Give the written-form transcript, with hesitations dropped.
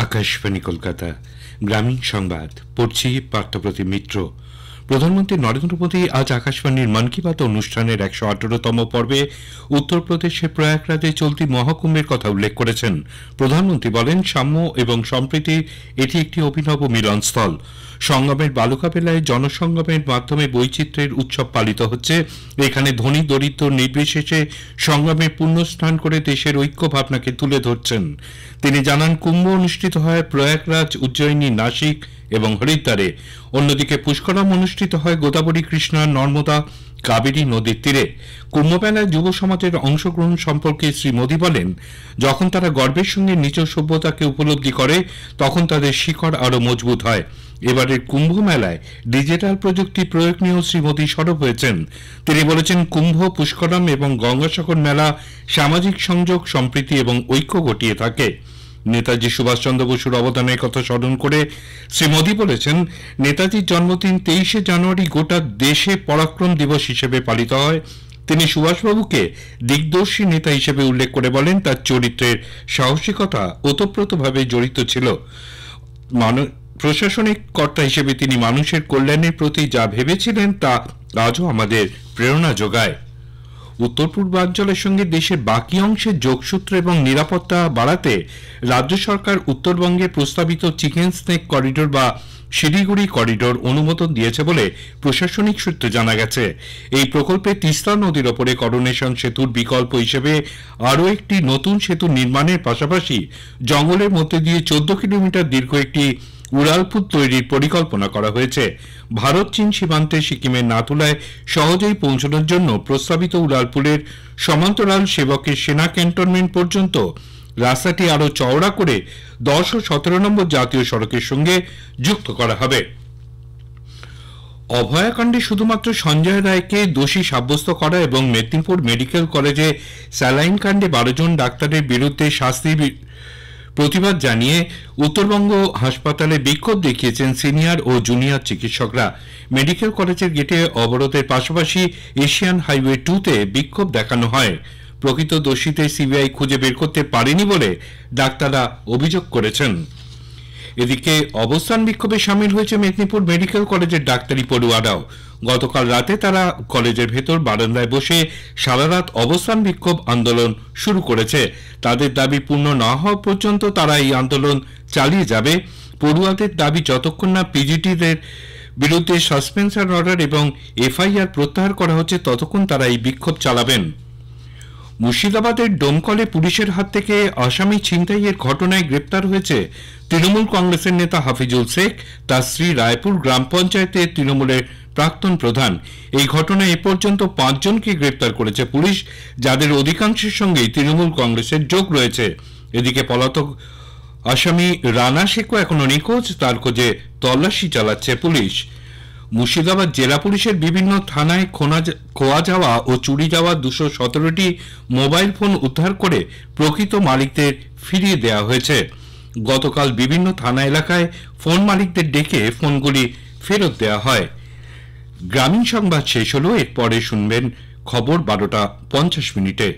আকাশবাণী কলকাতা গ্রামীণ সংবাদ পড়ছি পার্থপ্রতিম মিত্র। প্রধানমন্ত্রী নরেন্দ্র মোদী আজ আকাশবাণীর মন কি বাত অনুষ্ঠানের ১১৮তম পর্বে উত্তরপ্রদেশের প্রয়াগরাজে চলতি মহাকুম্ভের কথা উল্লেখ করেছেন। প্রধানমন্ত্রী বলেন, সাম্য এবং সম্প্রীতি এটি একটি অভিনব মিলনস্থল। সঙ্গমের বালুকাবেলায় জনসঙ্গমের মাধ্যমে বৈচিত্র্যের উৎসব পালিত হচ্ছে। এখানে ধনী দরিদ্র নির্বিশেষে সঙ্গমে পুণ্যস্নান করে দেশের ঐক্য ভাবনাকে তুলে ধরছেন। তিনি জানান, কুম্ভ অনুষ্ঠিত হয় প্রয়াগরাজ, উজ্জয়িনী, নাসিক এবং হরিদ্বারে। অন্যদিকে পুষ্করম অনুষ্ঠিত হয় গোদাবরী, কৃষ্ণা, নর্মদা, কাবেরী নদীর তীরে। কুম্ভমেলায় যুব সমাজের অংশগ্রহণ সম্পর্কে শ্রী মোদী বলেন, যখন তারা গর্বের সঙ্গে নিজ সভ্যতাকে উপলব্ধি করে তখন তাদের শিকড় আরও মজবুত হয়। এবারের কুম্ভ মেলায় ডিজিটাল প্রযুক্তি প্রয়োগ নিয়েও শ্রী মোদী সরব হয়েছেন। তিনি বলেছেন, কুম্ভ, পুষ্করম এবং গঙ্গাসাগর মেলা সামাজিক সংযোগ, সম্প্রীতি এবং ঐক্য ঘটিয়ে থাকে। নেতাজি সুভাষচন্দ্র বসুর অবদানের কথা স্মরণ করে শ্রী মোদী বলেছেন, নেতাজির জন্মদিন ২৩শে জানুয়ারি গোটা দেশে পরাক্রম দিবস হিসেবে পালিত হয়। তিনি সুভাষবাবুকে দিগদর্শী নেতা হিসেবে উল্লেখ করে বলেন, তার চরিত্রের সাহসিকতা ওতপ্রোতভাবে জড়িত ছিল। প্রশাসনিক কর্তা হিসেবে তিনি মানুষের কল্যাণের প্রতি যা ভেবেছিলেন তা আজও আমাদের প্রেরণা যোগায়। উত্তর পূর্বাঞ্চলের সঙ্গে দেশের বাকি অংশের যোগসূত্র এবং নিরাপত্তা বাড়াতে রাজ্য সরকার উত্তরবঙ্গে প্রস্তাবিত চিকেন স্নেক করিডোর বা শিলিগুড়ি করিডোর অনুমোদন দিয়েছে বলে প্রশাসনিক সূত্রে জানা গেছে। এই প্রকল্পে তিস্তা নদীর ওপরে করোনেশন সেতুর বিকল্প হিসেবে আরও একটি নতুন সেতু নির্মাণের পাশাপাশি জঙ্গলের মধ্যে দিয়ে ১৪ কিলোমিটার দীর্ঘ একটি উড়ালপুল তৈরির পরিকল্পনা করা হয়েছে। ভারত চীন সীমান্তে সিকিমের নাথুলায় সহজেই পৌঁছানোর জন্য প্রস্তাবিত উড়ালপুলের সমান্তরাল সেবকের সেনা ক্যান্টনমেন্ট পর্যন্ত রাস্তাটি আরও চওড়া করে ১০ ও ১৭ নম্বর জাতীয় সড়কের সঙ্গে যুক্ত করা হবে। অভয়াকাণ্ডে শুধুমাত্র সঞ্জয় রায়কে দোষী সাব্যস্ত করা এবং মেদিনীপুর মেডিকেল কলেজে স্যালাইন কাণ্ডে ১২ জন ডাক্তারের বিরুদ্ধে শাস্তির প্রতিবাদ জানিয়ে উত্তরবঙ্গ হাসপাতালে বিক্ষোভ দেখিয়েছেন সিনিয়র ও জুনিয়র চিকিৎসকরা। মেডিকেল কলেজের গেটে অবরোধের পাশাপাশি এশিয়ান হাইওয়ে 2-তে বিক্ষোভ দেখানো হয়। প্রকৃত দোষীদের সিবিআই খুঁজে বের করতে পারেনি বলে ডাক্তাররা অভিযোগ করেছেন। এদিকে অবস্থান বিক্ষোভে সামিল হয়েছে মেদিনীপুর মেডিকেল কলেজের ডাক্তারি পড়ুয়ারাও। গতকাল রাতে তারা কলেজের ভেতর বারান্দায় বসে সারারাত অবস্থান বিক্ষোভ আন্দোলন শুরু করেছে। তাদের দাবি পূর্ণ না হওয়া পর্যন্ত তারা এই আন্দোলন চালিয়ে যাবে। পড়ুয়াদের দাবি, যতক্ষণ না পিজিটিদের বিরুদ্ধে সাসপেনশন অর্ডার এবং এফআইআর প্রত্যাহার করা হচ্ছে ততক্ষণ তারা এই বিক্ষোভ চালাবেন। মুর্শিদাবাদের ডোমকলে পুলিশের হাত থেকে আসামি ছিনতাইয়ের ঘটনায় গ্রেপ্তার হয়েছে তৃণমূল কংগ্রেসের নেতা হাফিজুল শেখ, তার স্ত্রী, রায়পুর গ্রাম পঞ্চায়েতের তৃণমূলের প্রাক্তন প্রধান। এই ঘটনায় এ পর্যন্ত ৫ জনকে গ্রেপ্তার করেছে পুলিশ, যাদের অধিকাংশের সঙ্গেই তৃণমূল কংগ্রেসের যোগ রয়েছে। এদিকে পলাতক আসামি রানা শেখও এখনো নিখোঁজ, তার খোঁজে তল্লাশি চালাচ্ছে পুলিশ। মুর্শিদাবাদ জেলা পুলিশের বিভিন্ন থানায় খোয়া যাওয়া ও চুরি যাওয়া ২১৭টি মোবাইল ফোন উদ্ধার করে প্রকৃত মালিকদের ফিরিয়ে দেওয়া হয়েছে। গতকাল বিভিন্ন থানা এলাকায় ফোন মালিকদের ডেকে ফোনগুলি ফেরত দেওয়া হয়। গ্রামীণ সংবাদ শেষ হল। এরপরে শুনবেন খবর ১২টা ৫০ মিনিটে।